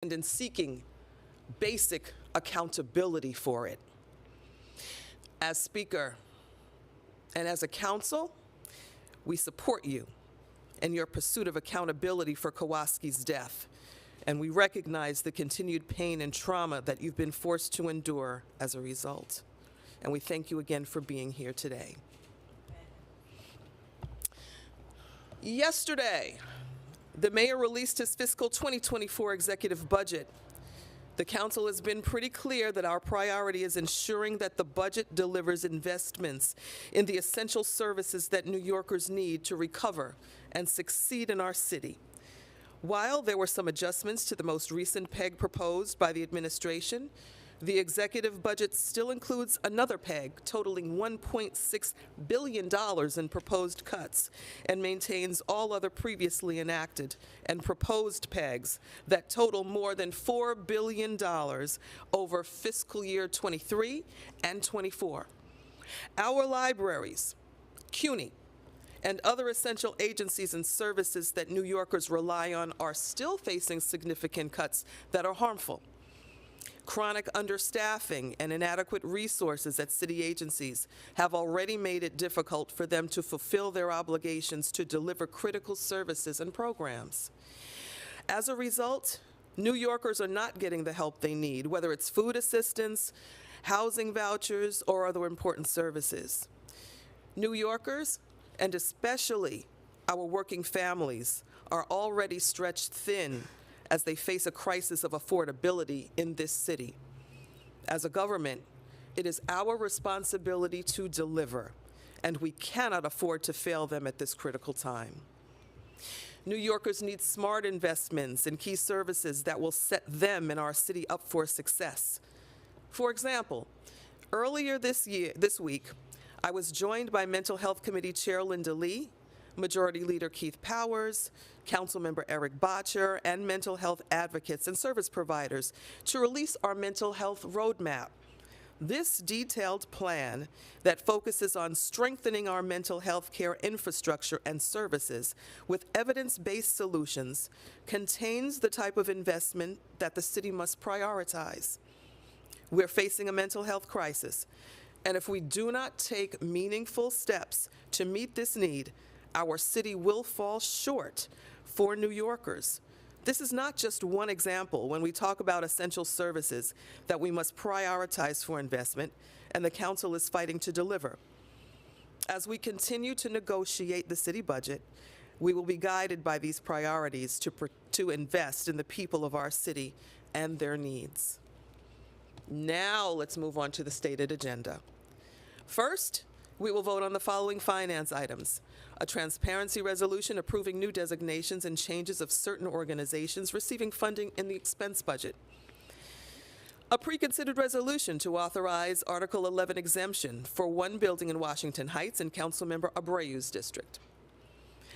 and in seeking basic accountability for it. As Speaker and as a council, we support you in your pursuit of accountability for Kowalski's death, and we recognize the continued pain and trauma that you've been forced to endure as a result. And we thank you again for being here today. Yesterday, the mayor released his fiscal 2024 executive budget. The council has been pretty clear that our priority is ensuring that the budget delivers investments in the essential services that New Yorkers need to recover and succeed in our city. While there were some adjustments to the most recent PEG proposed by the administration, the executive budget still includes another PEG totaling $1.6 billion in proposed cuts and maintains all other previously enacted and proposed PEGs that total more than $4 billion over fiscal year 23 and 24. Our libraries, CUNY, and other essential agencies and services that New Yorkers rely on are still facing significant cuts that are harmful. Chronic understaffing and inadequate resources at city agencies have already made it difficult for them to fulfill their obligations to deliver critical services and programs. As a result, New Yorkers are not getting the help they need, whether it's food assistance, housing vouchers, or other important services. New Yorkers, and especially our working families, are already stretched thin as they face a crisis of affordability in this city. As a government, it is our responsibility to deliver, and we cannot afford to fail them at this critical time. New Yorkers need smart investments in key services that will set them and our city up for success. For example, earlier this week, I was joined by Mental Health Committee Chair Linda Lee, Majority Leader Keith Powers, Councilmember Eric Bottcher, and mental health advocates and service providers to release our mental health roadmap. This detailed plan that focuses on strengthening our mental health care infrastructure and services with evidence-based solutions contains the type of investment that the city must prioritize. We're facing a mental health crisis, and if we do not take meaningful steps to meet this need, our city will fall short for New Yorkers. This is not just one example when we talk about essential services that we must prioritize for investment, and the council is fighting to deliver. As we continue to negotiate the city budget, we will be guided by these priorities to invest in the people of our city and their needs. Now let's move on to the stated agenda. First, we will vote on the following finance items: a transparency resolution approving new designations and changes of certain organizations receiving funding in the expense budget, a preconsidered resolution to authorize Article 11 exemption for one building in Washington Heights in Councilmember Abreu's district,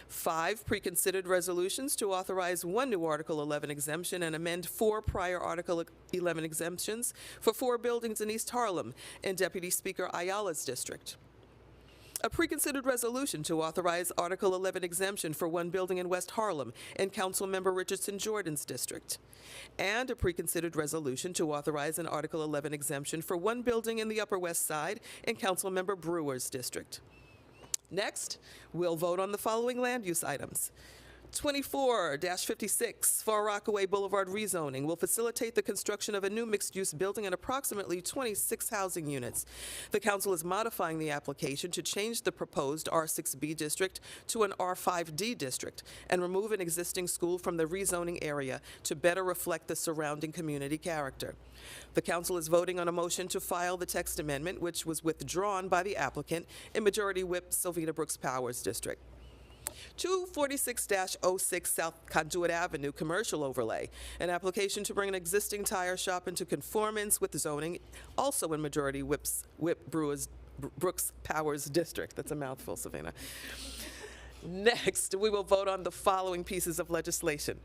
5 preconsidered resolutions to authorize one new Article 11 exemption and amend 4 prior Article 11 exemptions for 4 buildings in East Harlem in Deputy Speaker Ayala's district, a preconsidered resolution to authorize Article 11 exemption for one building in West Harlem in Councilmember Richardson Jordan's district, and a preconsidered resolution to authorize an Article 11 exemption for one building in the Upper West Side in Councilmember Brewer's district. Next, we'll vote on the following land use items. 24-56 Far Rockaway Boulevard rezoning will facilitate the construction of a new mixed-use building and approximately 26 housing units. The council is modifying the application to change the proposed R6B district to an R5D district and remove an existing school from the rezoning area to better reflect the surrounding community character. The council is voting on a motion to file the text amendment, which was withdrawn by the applicant in Majority Whip Sylvina Brooks Powers district. 246-06 South Conduit Avenue commercial overlay, an application to bring an existing tire shop into conformance with zoning, also in Majority Whip Brooks Powers district. That's a mouthful, Savannah. Next, we will vote on the following pieces of legislation.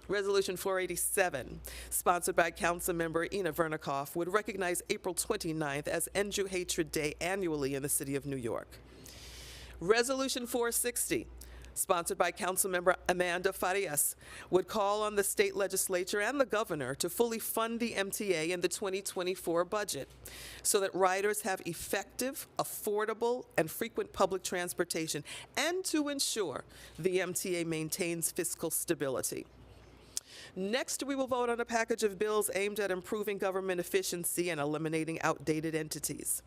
Resolution 487, sponsored by Councilmember Ina Vernikoff, would recognize April 29th as End Jew Hatred Day annually in the city of New York. Resolution 460, sponsored by Councilmember Amanda Farias, would call on the state legislature and the governor to fully fund the MTA in the 2024 budget so that riders have effective, affordable, and frequent public transportation, and to ensure the MTA maintains fiscal stability. Next, we will vote on a package of bills aimed at improving government efficiency and eliminating outdated entities.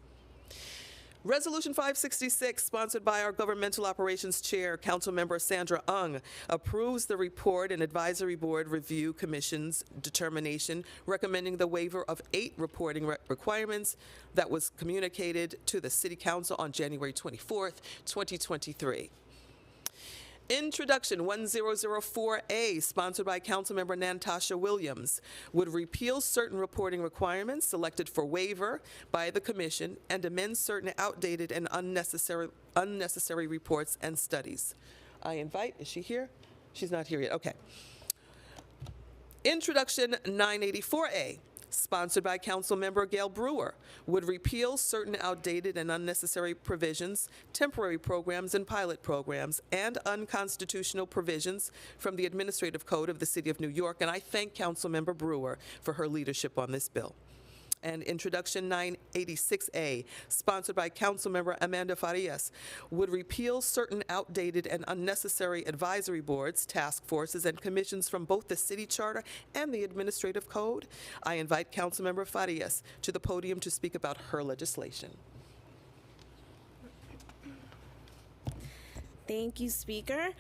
Resolution 566, sponsored by our Governmental Operations Chair, Councilmember Sandra Ung, approves the report and advisory board review commission's determination recommending the waiver of 8 reporting requirements that was communicated to the City Council on January 24th, 2023. Introduction 1004A, sponsored by Councilmember Natasha Williams, would repeal certain reporting requirements selected for waiver by the Commission and amend certain outdated and unnecessary reports and studies. I invite, is she here? She's not here yet, okay. Introduction 984A, sponsored by Councilmember Gail Brewer, would repeal certain outdated and unnecessary provisions, temporary programs and pilot programs, and unconstitutional provisions from the Administrative Code of the City of New York, and I thank Councilmember Brewer for her leadership on this bill. And Introduction 986A, sponsored by Councilmember Amanda Farias, would repeal certain outdated and unnecessary advisory boards, task forces, and commissions from both the City Charter and the Administrative Code. I invite Councilmember Farias to the podium to speak about her legislation. Thank you, Speaker.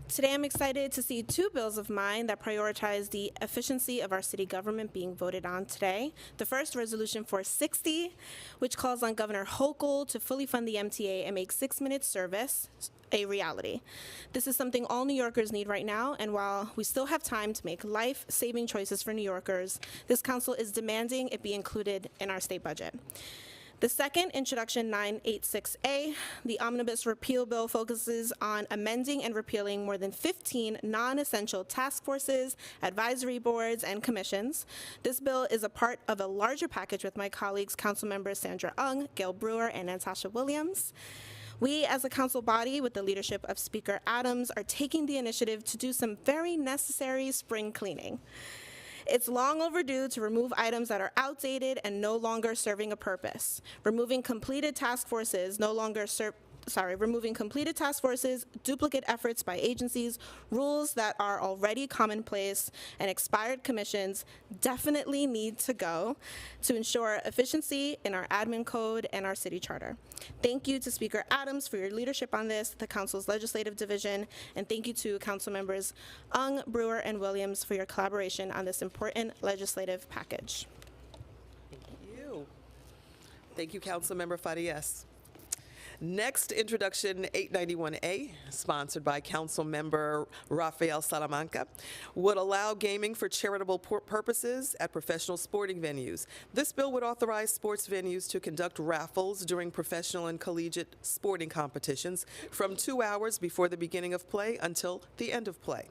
Today I'm excited to see 2 bills of mine that prioritize the efficiency of our city government being voted on today. The first, Resolution 460, which calls on Governor Hochul to fully fund the MTA and make 6-minute service a reality. This is something all New Yorkers need right now, and while we still have time to make life-saving choices for New Yorkers, this council is demanding it be included in our state budget. The second, Introduction 986A, the omnibus repeal bill focuses on amending and repealing more than 15 non-essential task forces, advisory boards, and commissions. This bill is a part of a larger package with my colleagues, Councilmembers Sandra Ung, Gail Brewer, and Natasha Williams. We, as a council body, with the leadership of Speaker Adams, are taking the initiative to do some very necessary spring cleaning. It's long overdue to remove items that are outdated and no longer serving a purpose. Removing completed task forces, duplicate efforts by agencies, rules that are already commonplace, and expired commissions definitely need to go to ensure efficiency in our admin code and our city charter. Thank you to Speaker Adams for your leadership on this, the council's legislative division, and thank you to council members Ung, Brewer, and Williams for your collaboration on this important legislative package. Thank you. Thank you, Councilmember Farias. Next, Introduction 891A, sponsored by Councilmember Rafael Salamanca, would allow gaming for charitable purposes at professional sporting venues. This bill would authorize sports venues to conduct raffles during professional and collegiate sporting competitions from 2 hours before the beginning of play until the end of play.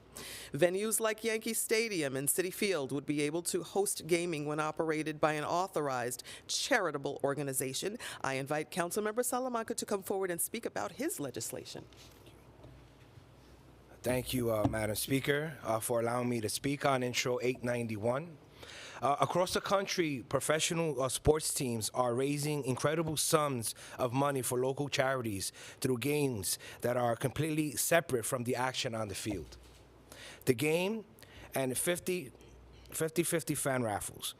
Venues like Yankee Stadium and Citi Field would be able to host gaming when operated by an authorized charitable organization. I invite Councilmember Salamanca to come forward and speak about his legislation. Thank you, Madam Speaker, for allowing me to speak on Intro 891. Across the country, professional sports teams are raising incredible sums of money for local charities through games that are completely separate from the action on the field. The game and 50-50 fan raffles.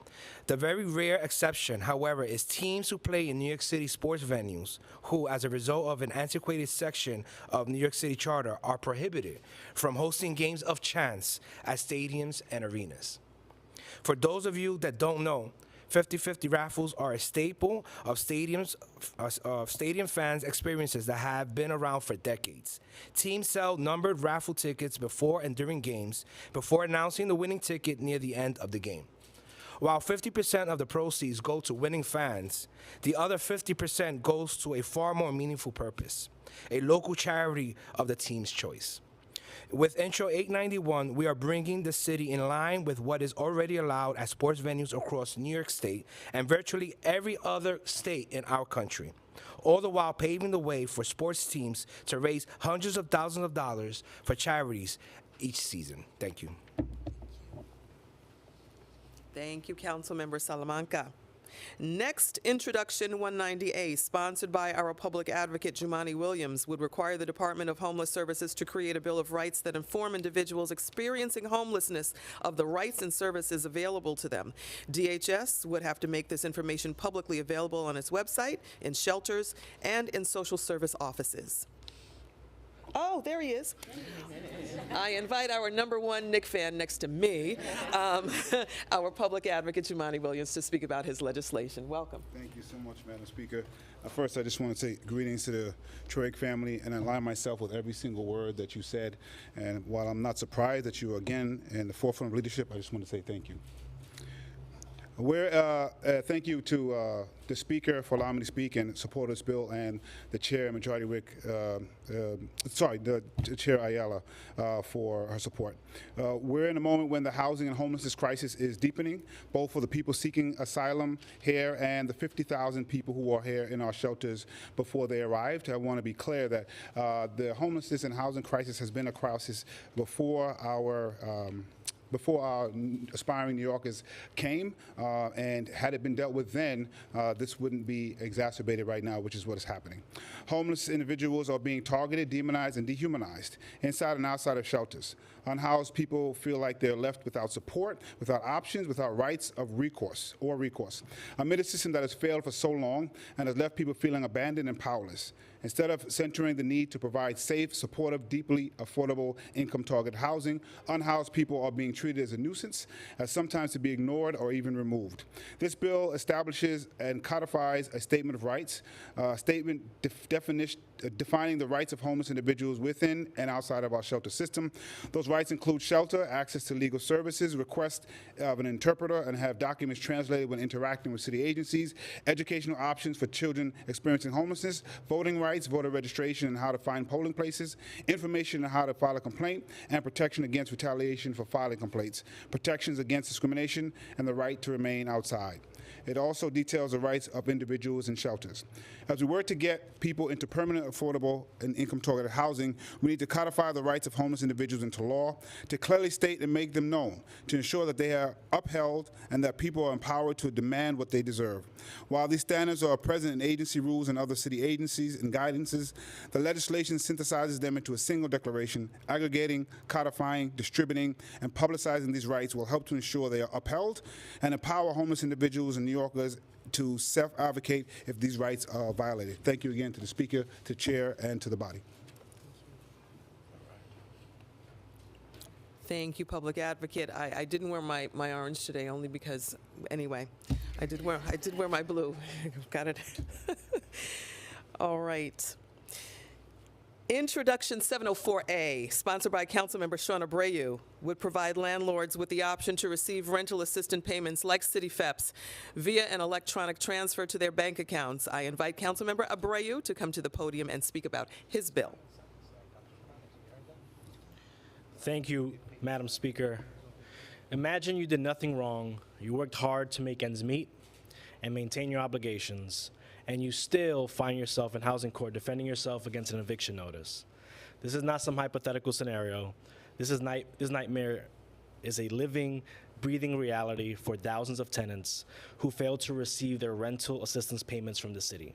The very rare exception, however, is teams who play in New York City sports venues who, as a result of an antiquated section of New York City Charter, are prohibited from hosting games of chance at stadiums and arenas. For those of you that don't know, 50-50 raffles are a staple of stadium fans' experiences that have been around for decades. Teams sell numbered raffle tickets before and during games, before announcing the winning ticket near the end of the game. While 50% of the proceeds go to winning fans, the other 50% goes to a far more meaningful purpose, a local charity of the team's choice. With Intro 891, we are bringing the city in line with what is already allowed at sports venues across New York State and virtually every other state in our country, all the while paving the way for sports teams to raise hundreds of thousands of dollars for charities each season. Thank you. Thank you, Councilmember Salamanca. Next, Introduction 190A, sponsored by our public advocate Jumani Williams, would require the Department of Homeless Services to create a Bill of Rights that inform individuals experiencing homelessness of the rights and services available to them. DHS would have to make this information publicly available on its website, in shelters, and in social service offices. Oh, there he is. I invite our number one Knick fan next to me, our public advocate, Jumani Williams, to speak about his legislation. Welcome. Thank you so much, Madam Speaker. First, I just want to say greetings to the Troic family and align myself with every single word that you said. And while I'm not surprised that you are again in the forefront of leadership, I just want to say thank you. Thank you to the Speaker for allowing me to speak and support this bill, and the Chair, Majority Whip, the Chair Ayala for her support. We're in a moment when the housing and homelessness crisis is deepening, both for the people seeking asylum here and the 50,000 people who are here in our shelters before they arrived. I want to be clear that the homelessness and housing crisis has been a crisis before our aspiring New Yorkers came, and had it been dealt with then, this wouldn't be exacerbated right now, which is what is happening. Homeless individuals are being targeted, demonized, and dehumanized inside and outside of shelters. Unhoused people feel like they're left without support, without options, without rights of recourse. Amid a system that has failed for so long and has left people feeling abandoned and powerless. Instead of centering the need to provide safe, supportive, deeply affordable, income-targeted housing, unhoused people are being treated as a nuisance, as sometimes to be ignored or even removed. This bill establishes and codifies a statement of rights, defining the rights of homeless individuals within and outside of our shelter system. Those rights include shelter, access to legal services, request of an interpreter, and have documents translated when interacting with city agencies, educational options for children experiencing homelessness, voting rights, voter registration and how to find polling places, information on how to file a complaint, and protection against retaliation for filing complaints, protections against discrimination, and the right to remain outside. It also details the rights of individuals in shelters. As we work to get people into permanent, affordable, and income-targeted housing, we need to codify the rights of homeless individuals into law, to clearly state and make them known, to ensure that they are upheld and that people are empowered to demand what they deserve. While these standards are present in agency rules and other city agencies and guidances, the legislation synthesizes them into a single declaration. Aggregating, codifying, distributing, and publicizing these rights will help to ensure they are upheld and empower homeless individuals and New Yorkers to self-advocate if these rights are violated. Thank you again to the Speaker, to Chair, and to the body. Thank you, Public Advocate. I didn't wear my orange today only because, anyway, I did wear my blue. Got it. All right. Introduction 704A, sponsored by Councilmember Sean Abreu, would provide landlords with the option to receive rental assistance payments like city FEPS via an electronic transfer to their bank accounts. I invite Councilmember Abreu to come to the podium and speak about his bill. Thank you, Madam Speaker. Imagine you did nothing wrong, you worked hard to make ends meet and maintain your obligations, and you still find yourself in housing court defending yourself against an eviction notice. This is not some hypothetical scenario. This nightmare is a living, breathing reality for thousands of tenants who fail to receive their rental assistance payments from the city.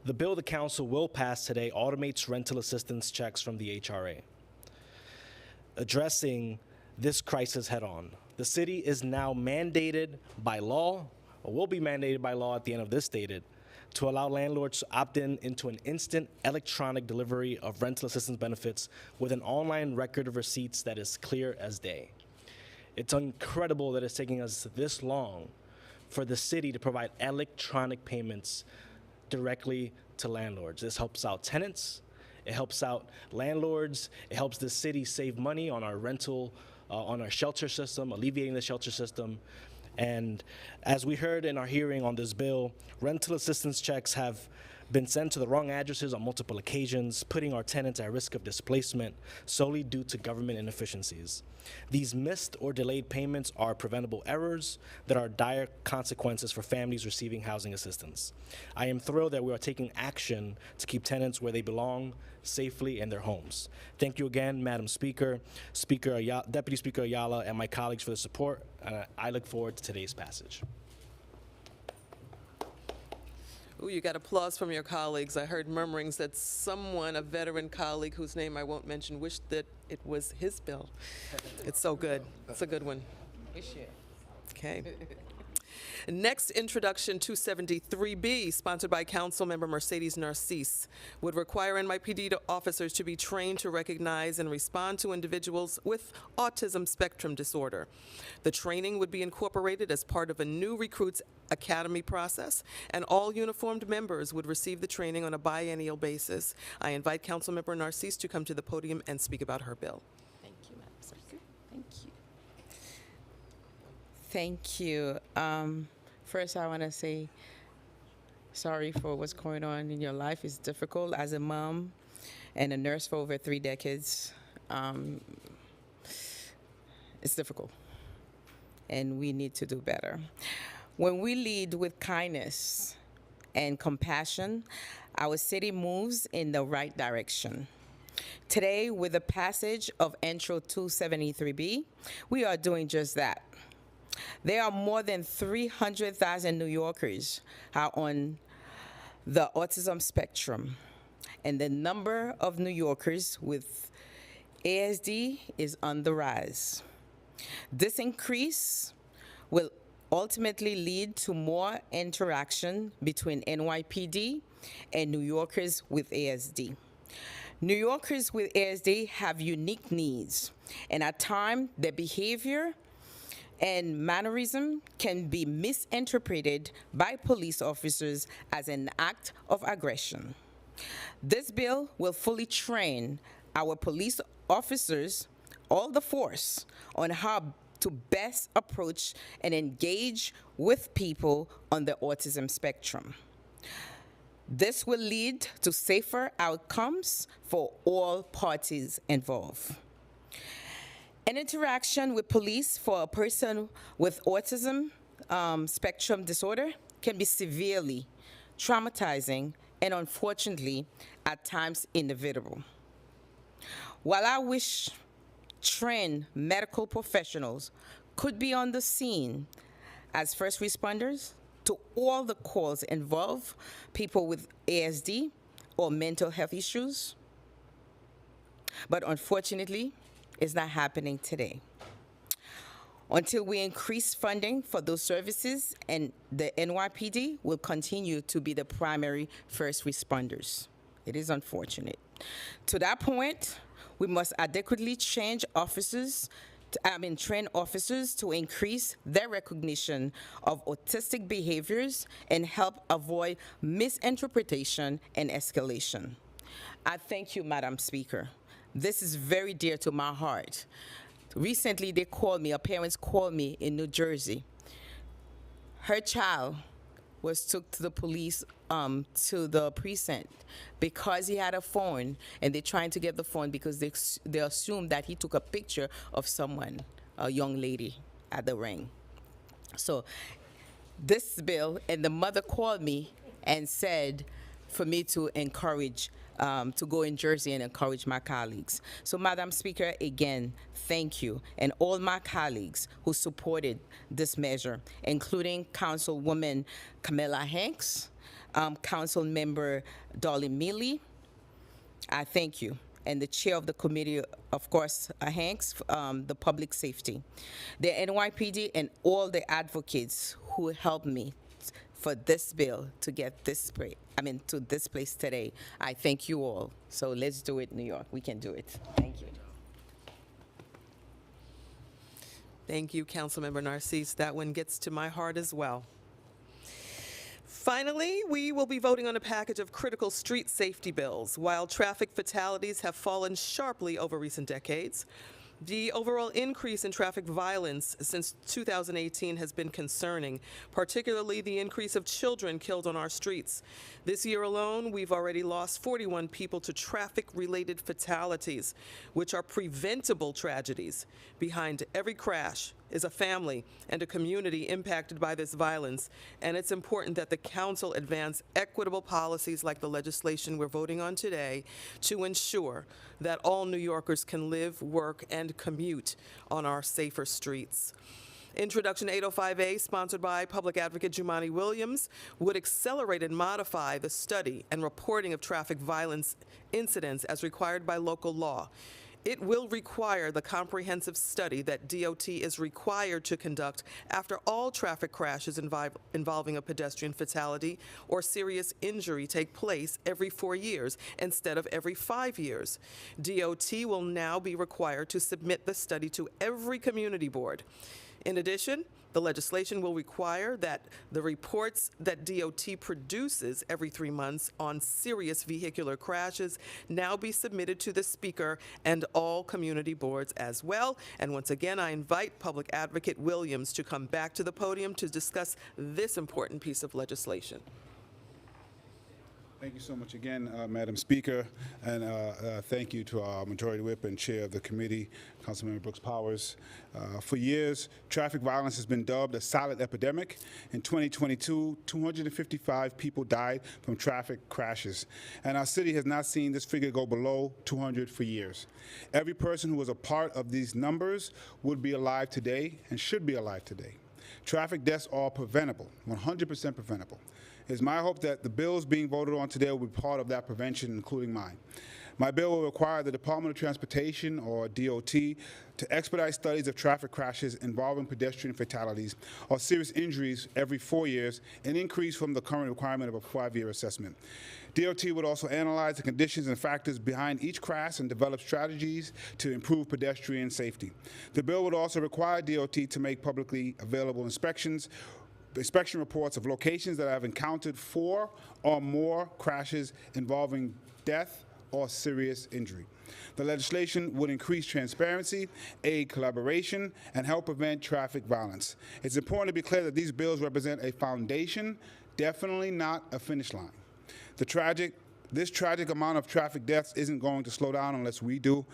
The bill the council will pass today automates rental assistance checks from the HRA, addressing this crisis head on. The city is now mandated by law, or will be mandated by law at the end of this dated, to allow landlords to opt into an instant electronic delivery of rental assistance benefits with an online record of receipts that is clear as day. It's incredible that it's taking us this long for the city to provide electronic payments directly to landlords. This helps out tenants, it helps out landlords, it helps the city save money on our rental, on our shelter system, alleviating the shelter system. And as we heard in our hearing on this bill, rental assistance checks have been sent to the wrong addresses on multiple occasions, putting our tenants at risk of displacement solely due to government inefficiencies. These missed or delayed payments are preventable errors that are dire consequences for families receiving housing assistance. I am thrilled that we are taking action to keep tenants where they belong safely in their homes. Thank you again, Madam Speaker, Deputy Speaker Ayala, and my colleagues for the support. I look forward to today's passage. Ooh, you got applause from your colleagues. I heard murmurings that someone, a veteran colleague whose name I won't mention, wished that it was his bill. It's so good. It's a good one. Okay. Next, Introduction 273B, sponsored by Councilmember Mercedes Narcisse, would require NYPD officers to be trained to recognize and respond to individuals with autism spectrum disorder. The training would be incorporated as part of a new recruits academy process, and all uniformed members would receive the training on a biennial basis. I invite Councilmember Narcisse to come to the podium and speak about her bill. Thank you, Madam Speaker. Thank you. First, I want to say sorry for what's going on in your life. It's difficult as a mom and a nurse for over 3 decades. It's difficult, and we need to do better. When we lead with kindness and compassion, our city moves in the right direction. Today, with the passage of Intro 273B, we are doing just that. There are more than 300,000 New Yorkers are on the autism spectrum, and the number of New Yorkers with ASD is on the rise. This increase will ultimately lead to more interaction between NYPD and New Yorkers with ASD. New Yorkers with ASD have unique needs, and at times their behavior and mannerism can be misinterpreted by police officers as an act of aggression. This bill will fully train our police officers, all the force, on how to best approach and engage with people on the autism spectrum. This will lead to safer outcomes for all parties involved. An interaction with police for a person with autism spectrum disorder can be severely traumatizing and unfortunately at times inevitable. While I wish trained medical professionals could be on the scene as first responders to all the calls involve people with ASD or mental health issues, but unfortunately, it's not happening today. Until we increase funding for those services, and the NYPD will continue to be the primary first responders. It is unfortunate. To that point, we must adequately train officers to increase their recognition of autistic behaviors and help avoid misinterpretation and escalation. I thank you, Madam Speaker. This is very dear to my heart. Recently, parents called me in New Jersey. Her child was took to the police, to the precinct because he had a phone, and they're trying to get the phone because they assumed that he took a picture of someone, a young lady at the ring. So this bill, and the mother called me and said for me to encourage, to go in Jersey and encourage my colleagues. So, Madam Speaker, again, thank you, and all my colleagues who supported this measure, including Councilwoman Camilla Hanks, Council Member Dolly Mealy. I thank you. And the chair of the committee, of course, Hanks, the public safety, the NYPD, and all the advocates who helped me for this bill to get to this place today. I thank you all. So let's do it, New York. We can do it. Thank you. Thank you, Councilmember Narcisse. That one gets to my heart as well. Finally, we will be voting on a package of critical street safety bills. While traffic fatalities have fallen sharply over recent decades, The overall increase in traffic violence since 2018 has been concerning, particularly the increase of children killed on our streets. This year alone, we've already lost 41 people to traffic-related fatalities, which are preventable tragedies. Behind every crash is a family and a community impacted by this violence, and it's important that the council advance equitable policies like the legislation we're voting on today to ensure that all New Yorkers can live, work, and commute on our safer streets. Introduction 805A, sponsored by Public Advocate Jumaane Williams, would accelerate and modify the study and reporting of traffic violence incidents as required by local law. It will require the comprehensive study that DOT is required to conduct after all traffic crashes involving a pedestrian fatality or serious injury take place every 4 years instead of every 5 years. DOT will now be required to submit the study to every community board. In addition, the legislation will require that the reports that DOT produces every 3 months on serious vehicular crashes now be submitted to the Speaker and all community boards as well. And once again, I invite Public Advocate Williams to come back to the podium to discuss this important piece of legislation. Thank you so much again, Madam Speaker, and thank you to our Majority Whip and Chair of the committee, Councilmember Brooks Powers. For years, traffic violence has been dubbed a silent epidemic. In 2022, 255 people died from traffic crashes, and our city has not seen this figure go below 200 for years. Every person who was a part of these numbers would be alive today and should be alive today. Traffic deaths are preventable, 100% preventable. It's my hope that the bills being voted on today will be part of that prevention, including mine. My bill will require the Department of Transportation, or DOT, to expedite studies of traffic crashes involving pedestrian fatalities or serious injuries every 4 years, an increase from the current requirement of a 5-year assessment. DOT would also analyze the conditions and factors behind each crash and develop strategies to improve pedestrian safety. The bill would also require DOT to make publicly available inspection reports of locations that have encountered 4 or more crashes involving death or serious injury. The legislation would increase transparency, aid collaboration, and help prevent traffic violence. It's important to be clear that these bills represent a foundation, definitely not a finish line. This tragic amount of traffic deaths isn't going to slow down unless we do.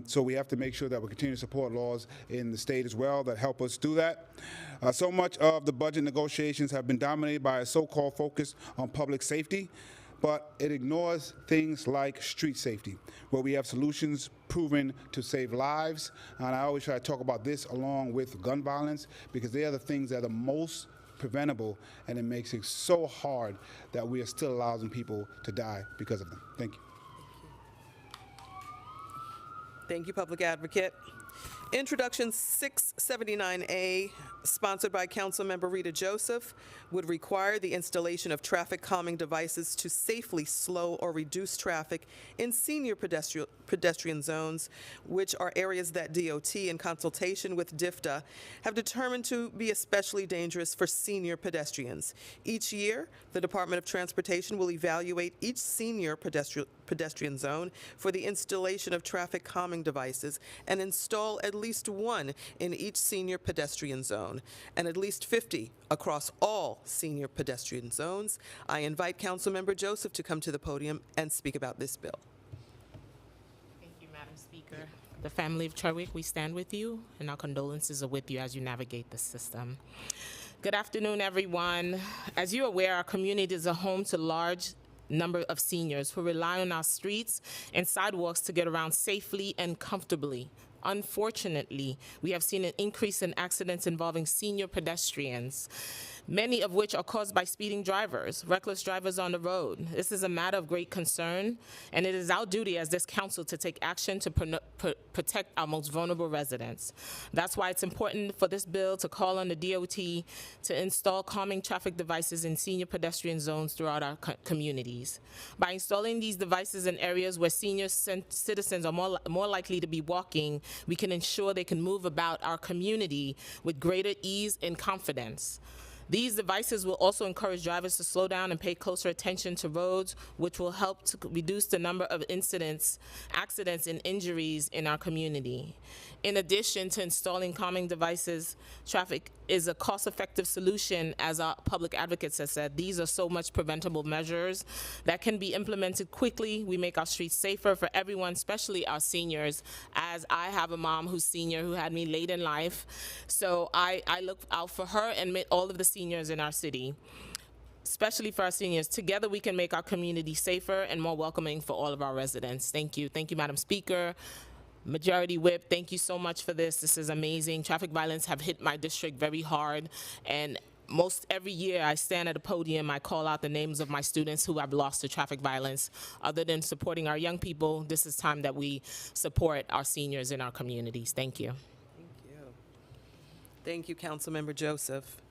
So we have to make sure that we continue to support laws in the state as well that help us do that. So much of the budget negotiations have been dominated by a so-called focus on public safety, but it ignores things like street safety, where we have solutions proven to save lives. And I always try to talk about this along with gun violence, because they are the things that are the most preventable, and it makes it so hard that we are still allowing people to die because of them. Thank you. Thank you, Public Advocate. Introduction 679A, sponsored by Councilmember Rita Joseph, would require the installation of traffic calming devices to safely slow or reduce traffic in senior pedestrian zones, which are areas that DOT, in consultation with DFTA, have determined to be especially dangerous for senior pedestrians. Each year, the Department of Transportation will evaluate each senior pedestrian zone for the installation of traffic calming devices and install at least 1 in each senior pedestrian zone and at least 50 across all senior pedestrian zones. I invite Councilmember Joseph to come to the podium and speak about this bill. Thank you, Madam Speaker. The family of Cherwick, we stand with you, and our condolences are with you as you navigate the system. Good afternoon, everyone. As you're aware, our community is a home to large number of seniors who rely on our streets and sidewalks to get around safely and comfortably. Unfortunately, we have seen an increase in accidents involving senior pedestrians, many of which are caused by speeding drivers, reckless drivers on the road. This is a matter of great concern, and it is our duty as this council to take action to protect our most vulnerable residents. That's why it's important for this bill to call on the DOT to install calming traffic devices in senior pedestrian zones throughout our communities. By installing these devices in areas where senior citizens are more likely to be walking, we can ensure they can move about our community with greater ease and confidence. These devices will also encourage drivers to slow down and pay closer attention to roads, which will help to reduce the number of incidents, accidents, and injuries in our community. In addition to installing calming devices, traffic is a cost-effective solution, as our public advocates have said. These are so much preventable measures that can be implemented quickly. We make our streets safer for everyone, especially our seniors, as I have a mom who's senior who had me late in life. So I look out for her and all of the seniors in our city, especially for our seniors. Together we can make our community safer and more welcoming for all of our residents. Thank you. Thank you, Madam Speaker. Majority Whip, thank you so much for this. This is amazing. Traffic violence have hit my district very hard, and most every year I stand at a podium, I call out the names of my students who have lost to traffic violence. Other than supporting our young people, this is time that we support our seniors in our communities. Thank you. Thank you, Councilmember Joseph.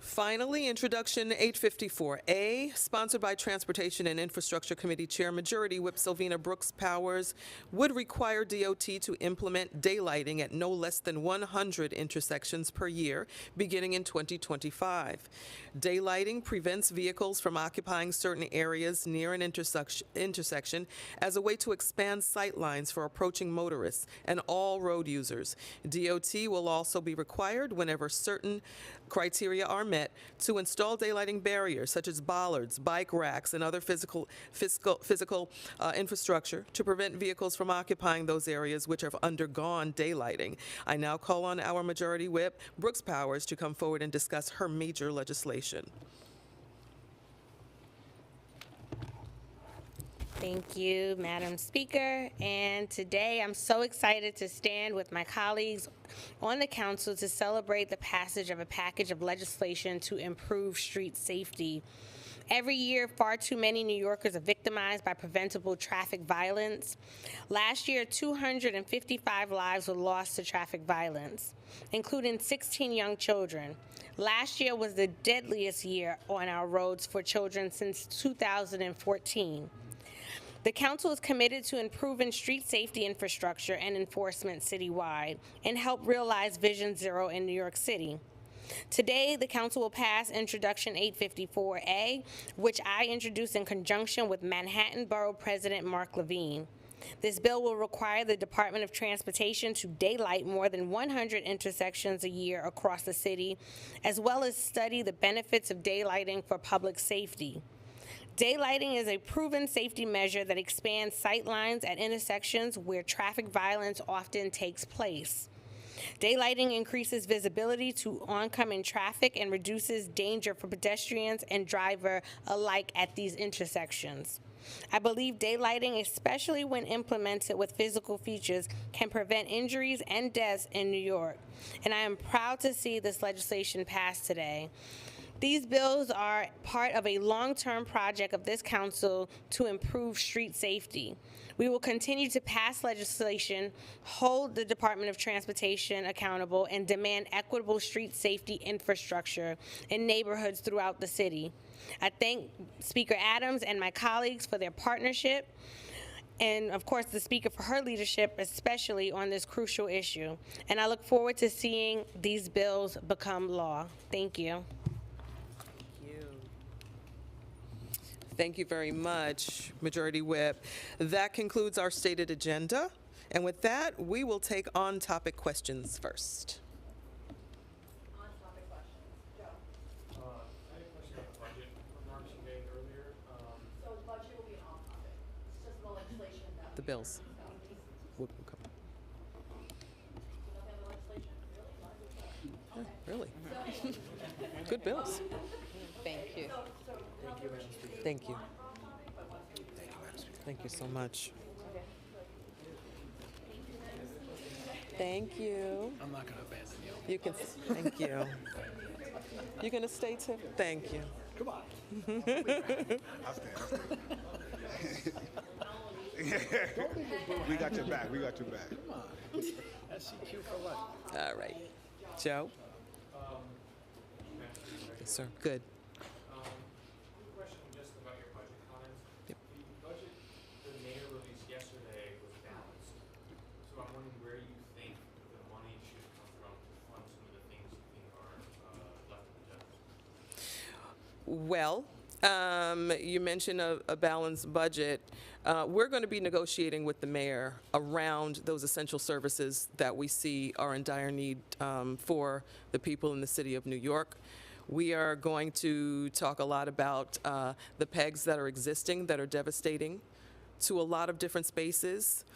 Finally, Introduction 854A, sponsored by Transportation and Infrastructure Committee Chair Majority Whip Sylvina Brooks Powers, would require DOT to implement daylighting at no less than 100 intersections per year, beginning in 2025. Daylighting prevents vehicles from occupying certain areas near an intersection as a way to expand sight lines for approaching motorists and all road users. DOT will also be required, whenever certain criteria are met, to install daylighting barriers such as bollards, bike racks, and other physical infrastructure to prevent vehicles from occupying those areas which have undergone daylighting. I now call on our Majority Whip, Brooks Powers, to come forward and discuss her major legislation. Thank you, Madam Speaker. And today I'm so excited to stand with my colleagues on the council to celebrate the passage of a package of legislation to improve street safety. Every year, far too many New Yorkers are victimized by preventable traffic violence. Last year, 255 lives were lost to traffic violence, including 16 young children. Last year was the deadliest year on our roads for children since 2014. The council is committed to improving street safety infrastructure and enforcement citywide and help realize Vision Zero in New York City. Today, the council will pass Introduction 854A, which I introduced in conjunction with Manhattan Borough President Mark Levine. This bill will require the Department of Transportation to daylight more than 100 intersections a year across the city, as well as study the benefits of daylighting for public safety. Daylighting is a proven safety measure that expands sight lines at intersections where traffic violence often takes place. Daylighting increases visibility to oncoming traffic and reduces danger for pedestrians and driver alike at these intersections. I believe daylighting, especially when implemented with physical features, can prevent injuries and deaths in New York, and I am proud to see this legislation pass today. These bills are part of a long-term project of this council to improve street safety. We will continue to pass legislation, hold the Department of Transportation accountable, and demand equitable street safety infrastructure in neighborhoods throughout the city. I thank Speaker Adams and my colleagues for their partnership, and of course the Speaker for her leadership, especially on this crucial issue. And I look forward to seeing these bills become law. Thank you. Thank you very much, Majority Whip. That concludes our stated agenda. And with that, we will take on-topic questions first. On-topic questions. Joe? I had a question about the budget remarks you made earlier. So the budget will be an off-topic. It's just the legislation that. The bills. We'll come. Nothing on the legislation? Really? Really? Good bills. Thank you. Thank you. Thank you so much. Thank you. I'm not going to abandon you. You can, thank you. You gonna stay too? Thank you. Come on. I'll stay. We got your back. We got your back. Come on. SCQ for what? All right. Joe? Yes, sir. Good. Question just about your budget comments. Yep. The budget the mayor released yesterday was balanced. So I'm wondering where you think the money should come from to fund some of the things you think are left in the Well, you mentioned a balanced budget. We're going to be negotiating with the mayor around those essential services that we see are in dire need for the people in the city of New York. We are going to talk a lot about the pegs that are existing that are devastating to a lot of different spaces,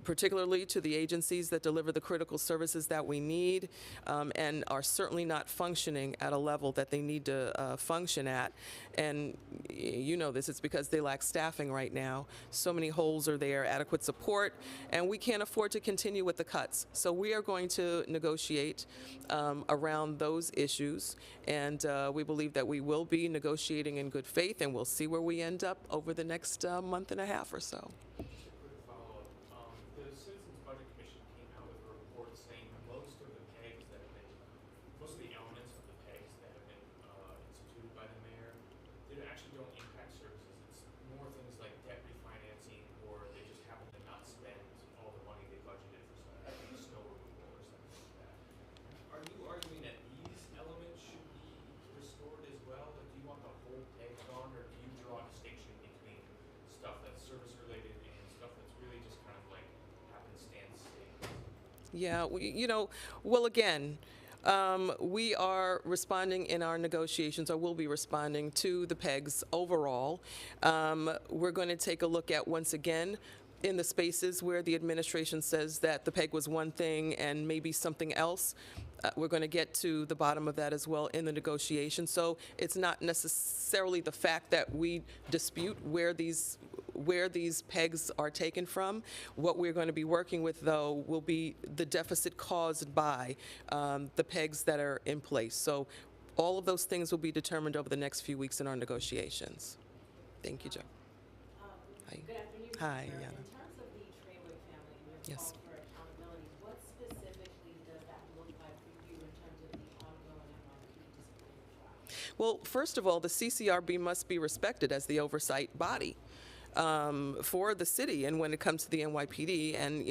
particularly to the agencies that deliver the critical services that we need and are certainly not functioning at a level that they need to function at. And you know this, it's because they lack staffing right now. So many holes are there, adequate support, and we can't afford to continue with the cuts. So we are going to negotiate around those issues, and we believe that we will be negotiating in good faith, and we'll see where we end up over the next month and a half or so. Quick follow-up. The Citizens Budget Commission came out with a report saying that most of the elements of the pegs that have been instituted by the mayor, they actually don't impact services. It's more things like debt refinancing, or they just happen to not spend all the money they budgeted for something like snow removal or something like that. Are you arguing that these elements should be restored as well? Like, do you want the whole peg gone, or do you draw a distinction between stuff that's service-related and stuff that's really just kind of like happenstance savings? Yeah, well, again, we are responding in our negotiations, or will be responding to the pegs overall. We're going to take a look at, once again, in the spaces where the administration says that the peg was one thing and maybe something else. We're going to get to the bottom of that as well in the negotiation. So it's not necessarily the fact that we dispute where these pegs are taken from. What we're going to be working with, though, will be the deficit caused by the pegs that are in place. So all of those things will be determined over the next few weeks in our negotiations. Thank you, Joe. Hi. Good afternoon. Hi, Speaker. Yana. In terms of the Trawick family and your Yes. call for accountability, what specifically does that look like for you in terms of the ongoing NYPD disciplinary trial? Well, first of all, the CCRB must be respected as the oversight body for the city, and when it comes to the NYPD, and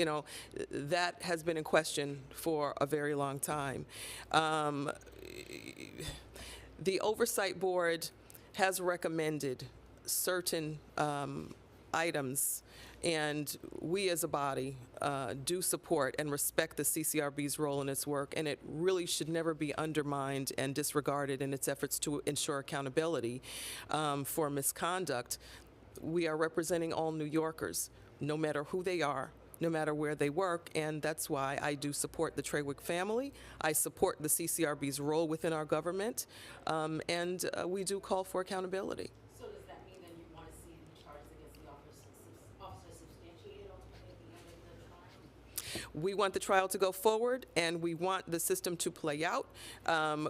that has been in question for a very long time. The oversight board has recommended certain items, and we as a body do support and respect the CCRB's role in its work, and it really should never be undermined and disregarded in its efforts to ensure accountability for misconduct. We are representing all New Yorkers, no matter who they are, no matter where they work, and that's why I do support the Trawick family. I support the CCRB's role within our government, and we do call for accountability. So does that mean then you want to see the charges against the officer substantiated ultimately at the end of the trial? We want the trial to go forward, and we want the system to play out.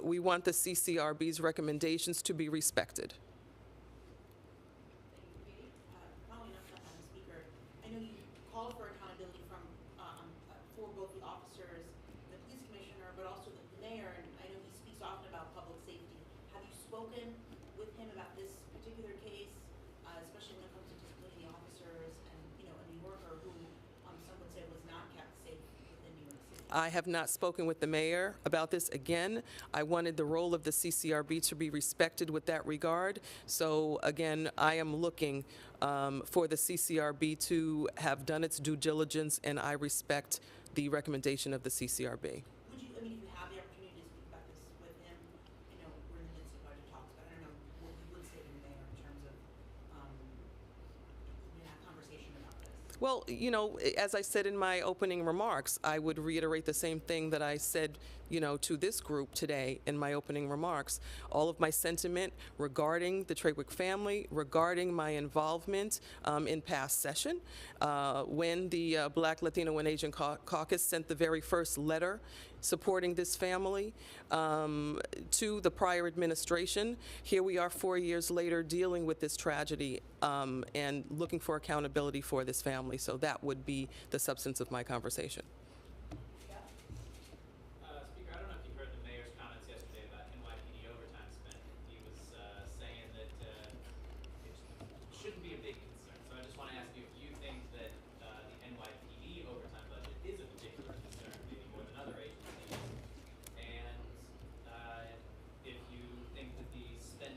We want the CCRB's recommendations to be respected. Following up, Madam Speaker, I know you called for accountability for both the officers, the police commissioner, but also the mayor, and I know he speaks often about public safety. Have you spoken with him about this particular case, especially when it comes to disciplining the officers and, a New Yorker who some would say was not kept safe within New York City? I have not spoken with the mayor about this. Again, I wanted the role of the CCRB to be respected with that regard. So again, I am looking for the CCRB to have done its due diligence, and I respect the recommendation of the CCRB. Would you, if you have the opportunity to speak about this with him, we're in the midst of budget talks, but I don't know what you would say to the mayor in terms of that conversation about this? Well, as I said in my opening remarks, I would reiterate the same thing that I said, to this group today in my opening remarks. All of my sentiment regarding the Trawick family, regarding my involvement in past session, when the Black, Latino, and Asian Caucus sent the very first letter supporting this family to the prior administration. Here we are 4 years later dealing with this tragedy and looking for accountability for this family. So that would be the substance of my conversation. Speaker, I don't know if you heard the mayor's comments yesterday about NYPD overtime spending. He was saying that it shouldn't be a big concern. So I just want to ask you if you think that the NYPD overtime budget is a particular concern, maybe more than other agencies, and if you think that the spending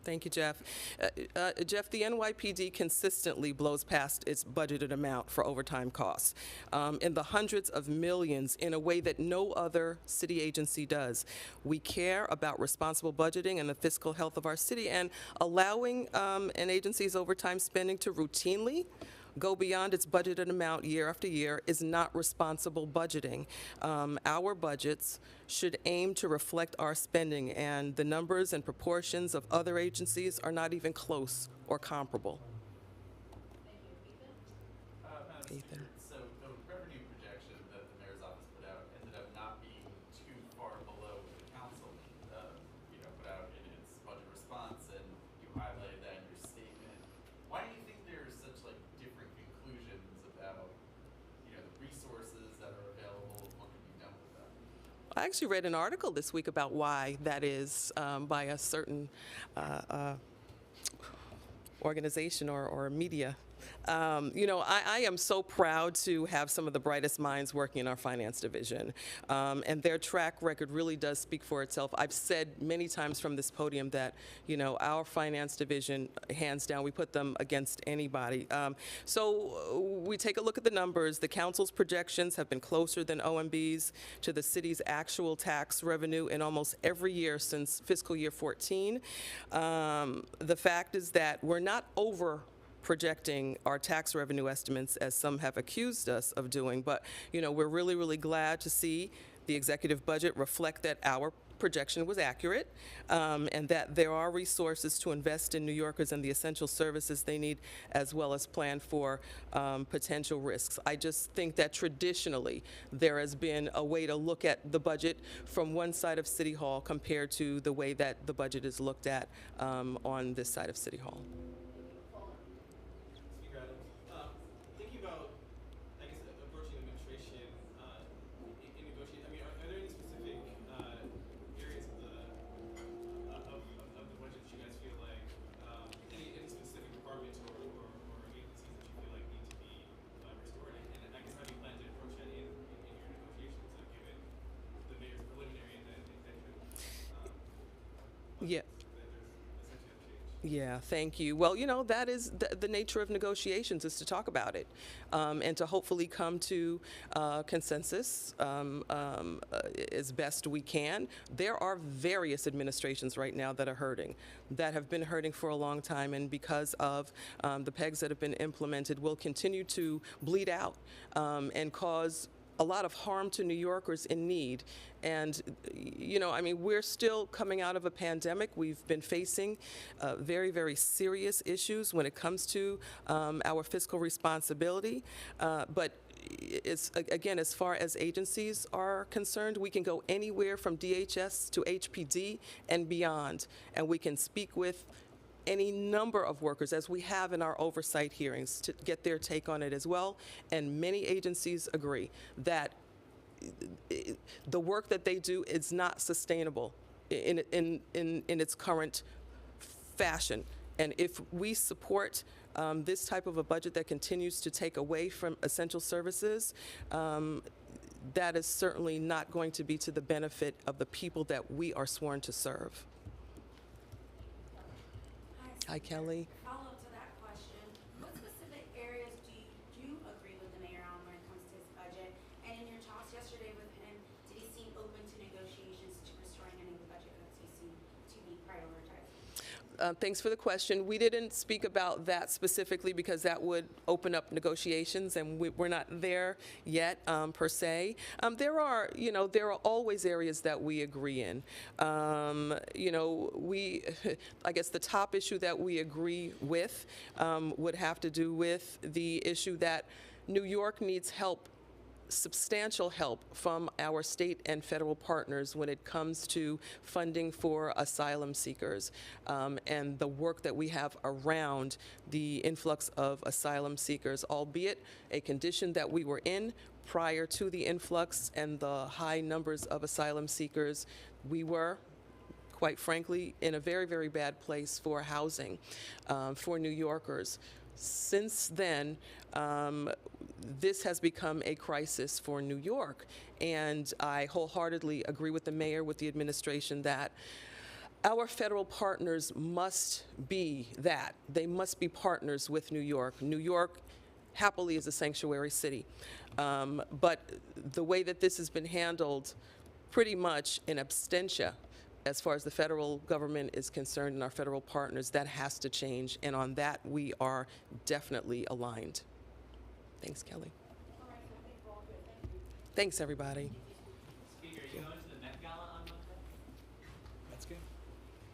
Thank you, Jeff. Jeff, the NYPD consistently blows past its budgeted amount for overtime costs in the hundreds of millions in a way that no other city agency does. We care about responsible budgeting and the fiscal health of our city, and allowing an agency's overtime spending to routinely go beyond its budgeted amount year after year is not responsible budgeting. Our budgets should aim to reflect our spending, and the numbers and proportions of other agencies are not even close or comparable. Ethan. So the revenue projection that the mayor's office put out ended up not being too far below what the council, put out in its budget response, and you highlighted that in your statement. Why do you think there's such different conclusions about, the resources that are available and what can be done with them? I actually read an article this week about why that is by a certain organization or media. I am so proud to have some of the brightest minds working in our finance division, and their track record really does speak for itself. I've said many times from this podium that, our finance division, hands down, we put them against anybody. So we take a look at the numbers. The council's projections have been closer than OMB's to the city's actual tax revenue in almost every year since fiscal year 14. The fact is that we're not over projecting our tax revenue estimates as some have accused us of doing, but we're really, really glad to see the executive budget reflect that our projection was accurate, and that there are resources to invest in New Yorkers and the essential services they need, as well as plan for potential risks. I just think that traditionally there has been a way to look at the budget from one side of City Hall compared to the way that the budget is looked at on this side of City Hall. Thinking about, approaching administration in negotiating, are there any specific areas of the budget that you guys feel like, any specific departments or agencies that you feel like need to be restored? And I guess how do you plan to approach that in your negotiations, given the mayor's preliminary and then executive? Yeah. Yeah, thank you. Well, that is the nature of negotiations, is to talk about it and to hopefully come to consensus as best we can. There are various administrations right now that are hurting, that have been hurting for a long time, and because of the pegs that have been implemented, will continue to bleed out and cause a lot of harm to New Yorkers in need. And, we're still coming out of a pandemic. We've been facing very, very serious issues when it comes to our fiscal responsibility. But again, as far as agencies are concerned, we can go anywhere from DHS to HPD and beyond, and we can speak with any number of workers, as we have in our oversight hearings, to get their take on it as well. And many agencies agree that the work that they do is not sustainable in its current fashion. And if we support this type of a budget that continues to take away from essential services, that is certainly not going to be to the benefit of the people that we are sworn to serve. Hi, Kelly. Follow up to that question, what specific areas do you agree with the mayor on when it comes to his budget? And in your talks yesterday with him, did he seem open to negotiations to restoring any of the budget cuts he seemed to be prioritizing? Thanks for the question. We didn't speak about that specifically because that would open up negotiations, and we're not there yet per se. There are always areas that we agree in. I guess the top issue that we agree with would have to do with the issue that New York needs help, substantial help from our state and federal partners when it comes to funding for asylum seekers and the work that we have around the influx of asylum seekers, albeit a condition that we were in prior to the influx and the high numbers of asylum seekers. We were, quite frankly, in a very, very bad place for housing for New Yorkers. Since then, this has become a crisis for New York, and I wholeheartedly agree with the mayor, with the administration, that our federal partners must be that. They must be partners with New York. New York happily is a sanctuary city. But the way that this has been handled pretty much in absentia as far as the federal government is concerned and our federal partners, that has to change. And on that, we are definitely aligned. Thanks, Kelly. Thanks, everybody.